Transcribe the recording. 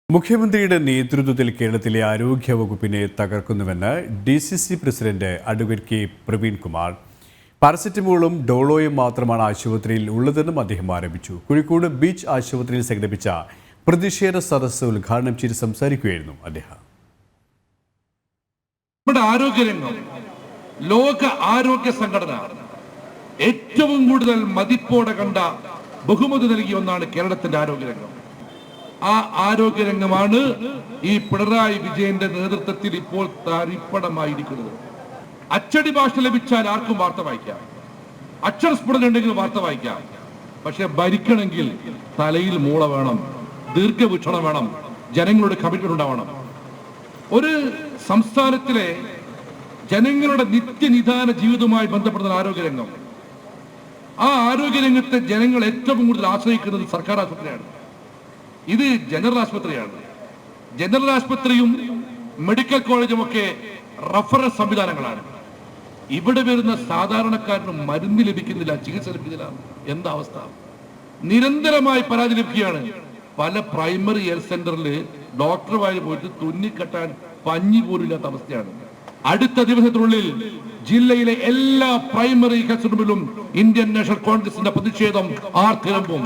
മുഖ്യമന്ത്രിയുടെ നേതൃത്വത്തിൽ കേരളത്തിലെ ആരോഗ്യ വകുപ്പിനെ തകർക്കുന്നുവെന്ന് DCC president advocate K Praveenkumar. പാരസെറ്റമോളും ഡോളോയും മാത്രമാണ് ആശുപത്രിയിൽ ഉള്ളതെന്നും അദ്ദേഹം ആരോപിച്ചു. കോഴിക്കോട് ബീച്ച് ആശുപത്രിയിൽ സംഘടിപ്പിച്ച പ്രതിഷേധ സദസ്സ് ഉദ്ഘാടനം ചെയ്ത് സംസാരിക്കുകയായിരുന്നു അദ്ദേഹം. നമ്മുടെ ആരോഗ്യരംഗം ലോക ആരോഗ്യ സംഘടന ഏറ്റവും കൂടുതൽ മതിപ്പോടെ കണ്ട ബഹുമതി നൽകിയ ഒന്നാണ് കേരളത്തിന്റെ ആരോഗ്യരംഗം. ആ ആരോഗ്യരംഗമാണ് ഈ പിണറായി വിജയന്റെ നേതൃത്വത്തിൽ ഇപ്പോൾ തരിപ്പണമായിരിക്കുന്നത്. അച്ചടി ഭാഷ ലഭിച്ചാൽ ആർക്കും വാർത്ത വായിക്കാം, അക്ഷരസ്ഫുടത ഉണ്ടെങ്കിൽ വാർത്ത വായിക്കാം. പക്ഷെ ഭരിക്കണമെങ്കിൽ തലയിൽ മൂള വേണം, ദീർഘവീക്ഷണം വേണം, ജനങ്ങളുടെ കമ്മിറ്റ്മെന്റ് ഉണ്ടാവണം. ഒരു സംസ്ഥാനത്തിലെ ജനങ്ങളുടെ നിത്യനിദാന ജീവിതവുമായി ബന്ധപ്പെടുന്ന ആരോഗ്യരംഗം, ആ ആരോഗ്യരംഗത്തെ ജനങ്ങൾ ഏറ്റവും കൂടുതൽ ആശ്രയിക്കുന്നത് സർക്കാർ ആശുപത്രിയാണ്. ഇത് ജനറൽ ആശുപത്രിയാണ്. ജനറൽ ആശുപത്രിയും മെഡിക്കൽ കോളേജും ഒക്കെ റഫറൻസ് സംവിധാനങ്ങളാണ്. ഇവിടെ വരുന്ന സാധാരണക്കാരന് മരുന്ന് ലഭിക്കുന്നില്ല, ചികിത്സ ലഭിക്കുന്നില്ല. എന്താ അവസ്ഥ? നിരന്തരമായി പരാതി ലഭിക്കുകയാണ്. പല പ്രൈമറി ഹെൽത്ത് സെന്ററിൽ ഡോക്ടറുമായി പോയിട്ട് തുന്നിക്കെട്ടാൻ പഞ്ഞി പോലും ഇല്ലാത്ത അവസ്ഥയാണ്. അടുത്ത ദിവസത്തിനുള്ളിൽ ജില്ലയിലെ എല്ലാ പ്രൈമറി ഹെൽത്ത് സെന്ററിലും ഇന്ത്യൻ നാഷണൽ കോൺഗ്രസിന്റെ പ്രതിഷേധം ആർത്തിരമ്പും.